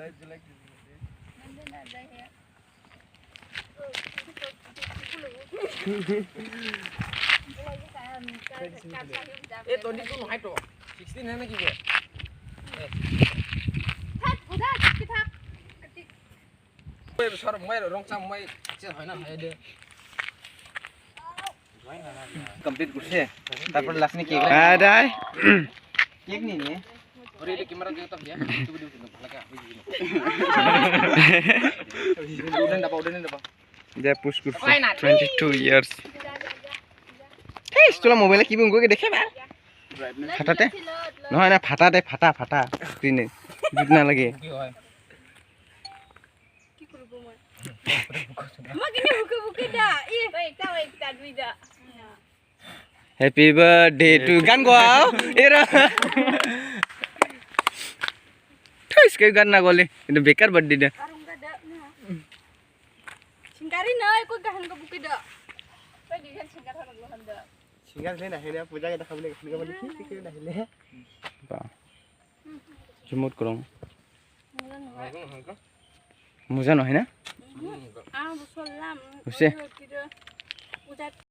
এই 22 নহয় তো 16 হে নেকি বে থাক বুঝা কি থাক ওই সর মই রং চাম মই সে হয় না হয় দে কমপ্লিট করছে তারপর লাস্ট নে কেক আদাই কেক নি নি ওরে এটা ক্যামেরা দিয়ে তো দিয়া তুই দিও লাগা উডেন দাবা যে পুশ করছে 22 ইয়ার্স এই তোলা মোবাইলে কি বঙ্গকে দেখে না ফাটাতে নহয় না ফাটাতে ফাটা স্ক্রিনে বুঝ না লাগে কি হয় কি করব মই মাগিনি বুকে দা ই একটা দুইটা হ্যাপি বার্থডে টু গান গাও এরা ঠাইস কে গান না গলে কিন্তু বেকার বার্থডে দে karungga da singkari nai ko gahan ka buki da pa di kan singkar harang lo handa singer সেই নাহিলে পূজা কেইটা খাবলৈ গৈছিলে মানে কি নাহিলে বা জুমত কৰম মজা নহয় না বছৰ লাম হৈছে পূজা